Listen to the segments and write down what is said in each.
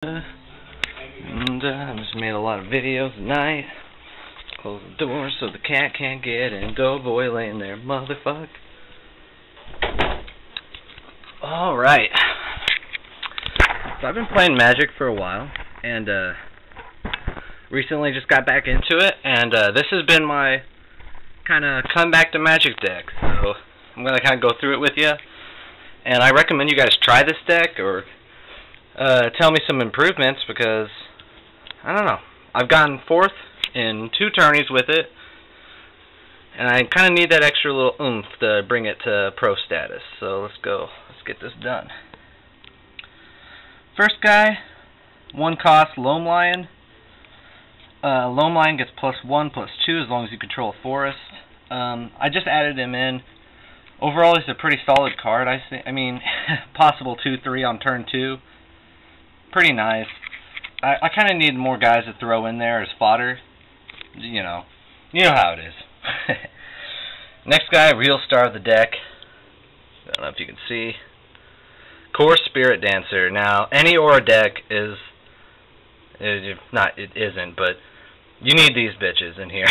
And I just made a lot of videos at night. Close the door so the cat can't get in. Doughboy laying there, motherfucker. Alright. So I've been playing Magic for a while, and recently just got back into it, and this has been my kind of comeback to Magic deck. So I'm going to kind of go through it with you, and I recommend you guys try this deck, or tell me some improvements, because I don't know, I've gotten fourth in 2 tourneys with it, and I kind of need that extra little oomph to bring it to pro status. So let's get this done. First guy, 1 cost Loam Lion. Loam Lion gets +1/+2 as long as you control a forest. I just added him in. Overall, he's a pretty solid card. I mean, possible 2/3 on turn 2. Pretty nice. I kind of need more guys to throw in there as fodder. You know how it is. Next guy, real star of the deck. I don't know if you can see. Kor Spiritdancer. Now, any Aura deck is not. It isn't, but you need these bitches in here.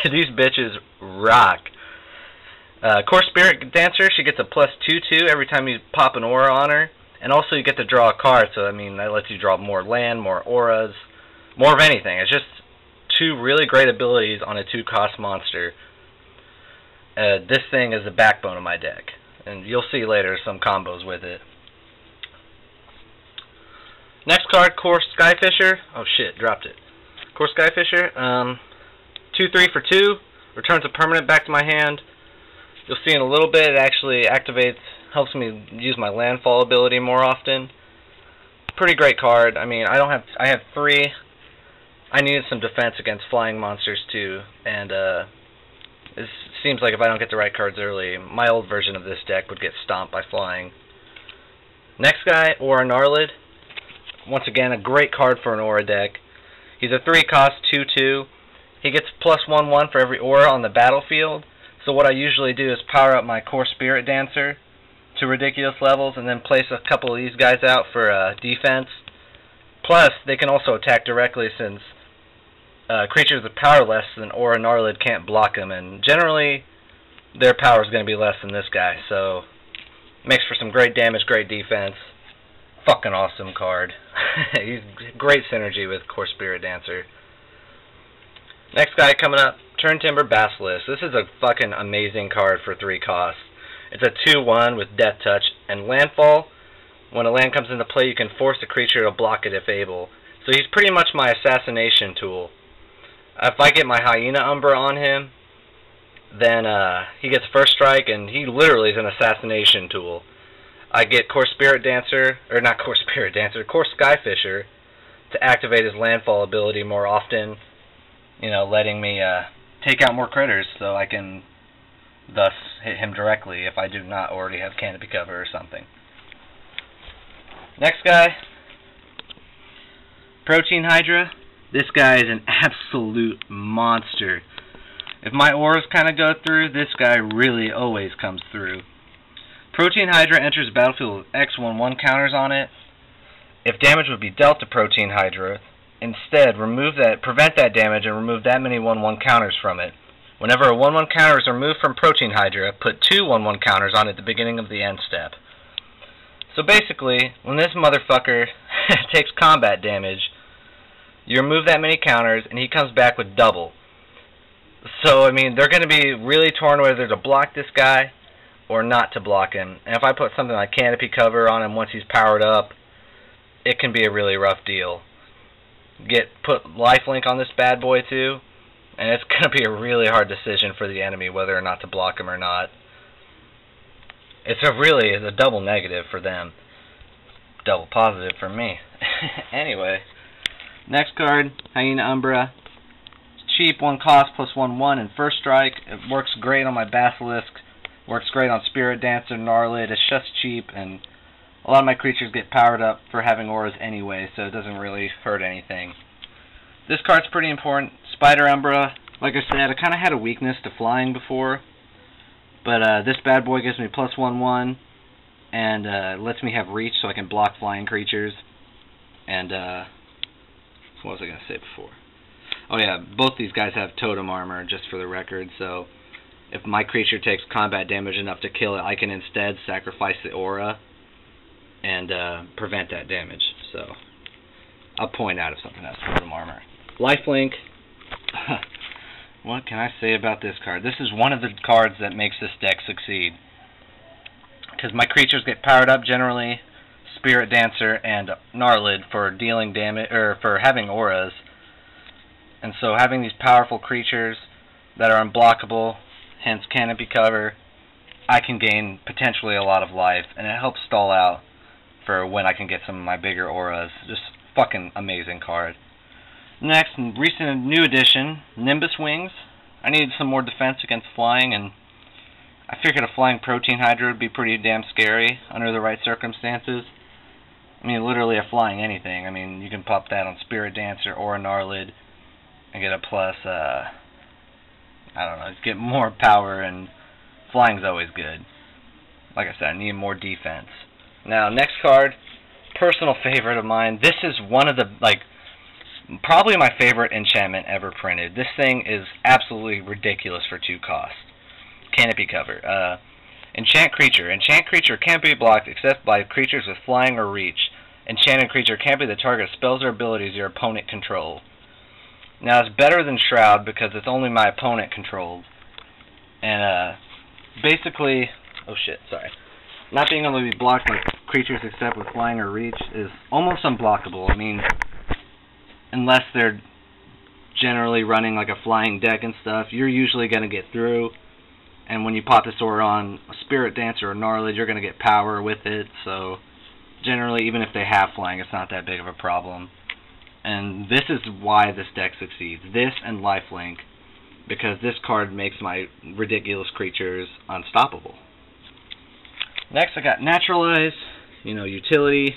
These bitches rock. Kor Spiritdancer. She gets a +2/2 every time you pop an Aura on her. And also you get to draw a card, so I mean that lets you draw more land, more auras, more of anything. It's just 2 really great abilities on a 2-cost monster. This thing is the backbone of my deck, and you'll see later some combos with it. Next card, Kor Skyfisher. Oh shit, dropped it. Kor Skyfisher. 2/3 for 2. Returns a permanent back to my hand. You'll see in a little bit it actually activates. Helps me use my landfall ability more often. Pretty great card. I mean, I have 3. I needed some defense against flying monsters too, and it seems like if I don't get the right cards early, my old version of this deck would get stomped by flying. Next guy, Aura Gnarlid. Once again, a great card for an Aura deck. He's a 3-cost 2/2. He gets +1/1 for every Aura on the battlefield. So what I usually do is power up my Kor Spiritdancer to ridiculous levels, and then place a couple of these guys out for defense. Plus, they can also attack directly, since creatures with power less than Aura Gnarlid can't block them, and generally their power is going to be less than this guy, so makes for some great damage, great defense. Fucking awesome card. He's great synergy with Kor Spiritdancer. Next guy coming up, Turntimber Basilisk. This is a fucking amazing card for 3 costs. It's a 2/1 with Death Touch and Landfall. When a land comes into play, you can force a creature to block it if able. So he's pretty much my assassination tool. If I get my Hyena Umbra on him, then he gets first strike, and he literally is an assassination tool. I get Kor Spiritdancer, or not Kor Spiritdancer, Kor Skyfisher, to activate his landfall ability more often, letting me take out more critters, so I can thus hit him directly if I do not already have canopy cover or something. Next guy, Protein Hydra. This guy is an absolute monster. If my auras kind of go through, this guy really always comes through. Protein Hydra enters the battlefield with X/1/1 counters on it. If damage would be dealt to Protein Hydra, instead prevent that damage and remove that many 1/1 counters from it. Whenever a 1/1 counter is removed from Protein Hydra, put 2 1/1 counters on it at the beginning of the end step. So basically, when this motherfucker takes combat damage, you remove that many counters, and he comes back with double. So, I mean, they're going to be really torn whether to block this guy or not to block him. And if I put something like canopy cover on him once he's powered up, it can be a really rough deal. Put lifelink on this bad boy too, and it's going to be a really hard decision for the enemy whether or not to block him or not. It's a double negative for them. Double positive for me. Anyway, next card, Hyena Umbra. It's cheap, 1 cost +1/1 and first strike. It works great on my Basilisk. Works great on Spiritdancer, Gnarlid. It's just cheap, and a lot of my creatures get powered up for having auras anyway, so it doesn't really hurt anything. This card's pretty important. Spider Umbra. Like I said, I kind of had a weakness to flying before, but this bad boy gives me +1/1 and lets me have reach so I can block flying creatures. And what was I going to say before? Oh yeah, both these guys have totem armor, just for the record, so if my creature takes combat damage enough to kill it, I can instead sacrifice the aura and prevent that damage. So I'll point out if something has totem armor. Lifelink. What can I say about this card? This is one of the cards that makes this deck succeed. Because my creatures get powered up generally, Spirit Dancer and Gnarlid for dealing damage, or for having auras. And so having these powerful creatures that are unblockable, hence Canopy Cover, I can gain potentially a lot of life, and it helps stall out for when I can get some of my bigger auras. Just fucking amazing card. Next, recent new addition, Nimbus Wings. I needed some more defense against flying, and I figured a flying Protein Hydra would be pretty damn scary under the right circumstances. I mean, literally a flying anything. I mean, you can pop that on Spirit Dancer or a Gnarlid and get a plus, I don't know, get more power, and flying's always good. Like I said, I need more defense. Now, next card, personal favorite of mine. This is one of the, probably my favorite enchantment ever printed. This thing is absolutely ridiculous for 2 cost. Canopy Cover. Enchant Creature. Enchant Creature can't be blocked except by creatures with flying or reach. Enchanted Creature can't be the target of spells or abilities your opponent controls. Now, it's better than Shroud because it's only my opponent controlled. And, basically... Oh shit, sorry. Not being able to be blocked by creatures except with flying or reach is almost unblockable. I mean, unless they're generally running like a flying deck and stuff, you're usually going to get through. And when you pop this aura on a Spirit Dancer or Gnarlid, you're going to get power with it. So, generally, even if they have flying, it's not that big of a problem. And this is why this deck succeeds. This and Lifelink. Because this card makes my ridiculous creatures unstoppable. Next, I got Naturalize. You know, utility.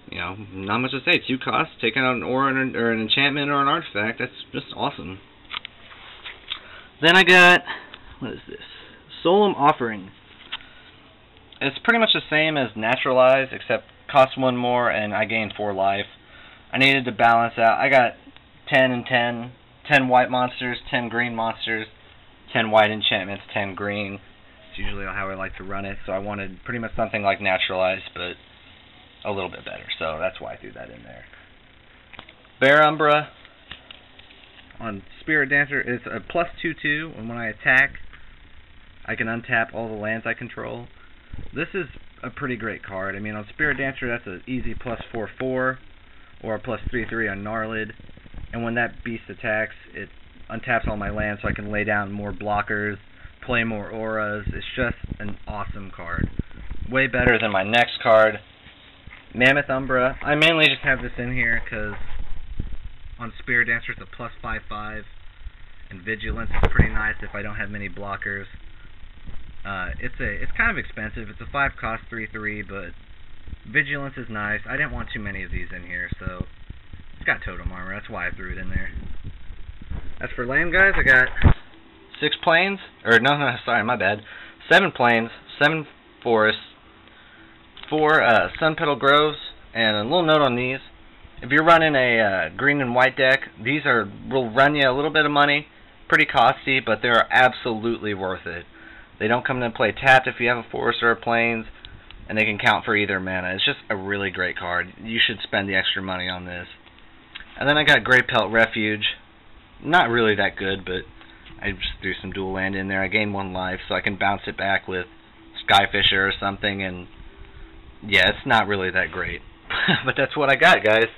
You know, not much to say. 2 costs. Taking out an aura or an enchantment or an artifact. That's just awesome. Then I got, what is this? Solemn Offering. It's pretty much the same as Naturalize, except costs 1 more and I gain 4 life. I needed to balance out. I got 10 and 10. 10 white monsters, 10 green monsters, 10 white enchantments, 10 green. It's usually how I like to run it, so I wanted pretty much something like Naturalize, but a little bit better, so that's why I threw that in there. Bear Umbra. On Spirit Dancer, it's a plus 2/2, and when I attack, I can untap all the lands I control. This is a pretty great card. I mean, on Spirit Dancer, that's an easy plus 4/4, or a plus 3/3 on Gnarlid. And when that beast attacks, it untaps all my lands so I can lay down more blockers, play more auras. It's just an awesome card. Way better than my next card, Mammoth Umbra. I mainly just have this in here because on Spirit Dancer it's a plus 5/5, and Vigilance is pretty nice if I don't have many blockers. It's kind of expensive. It's a 5 cost 3/3, but Vigilance is nice. I didn't want too many of these in here, so it's got totem armor. That's why I threw it in there. As for land, guys, I got 6 plains. Or no, sorry, my bad. 7 plains, 7 forests, 4 Sun Petal Groves, and a little note on these. If you're running a green and white deck, these will run you a little bit of money, pretty costly, but they're absolutely worth it. They don't come into play tapped if you have a forest or a plains, and they can count for either mana. It's just a really great card. You should spend the extra money on this. And then I got Grey Pelt Refuge. Not really that good, but I just threw some dual land in there. I gained 1 life, so I can bounce it back with Skyfisher or something, and yeah, it's not really that great. But that's what I got, guys.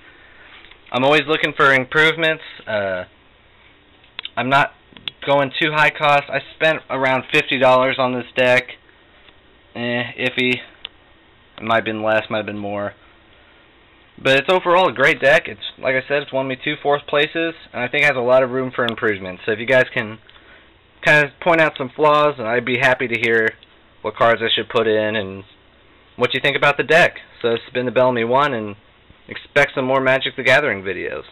I'm always looking for improvements. I'm not going too high cost. I spent around $50 on this deck. Iffy. It might have been less, might have been more. But it's overall a great deck. It's, like I said, it's won me 2 4th places, and I think it has a lot of room for improvement. So if you guys can kind of point out some flaws, and I'd be happy to hear what cards I should put in and what you think about the deck. So this has been the Bellamy 1, and expect some more Magic the Gathering videos.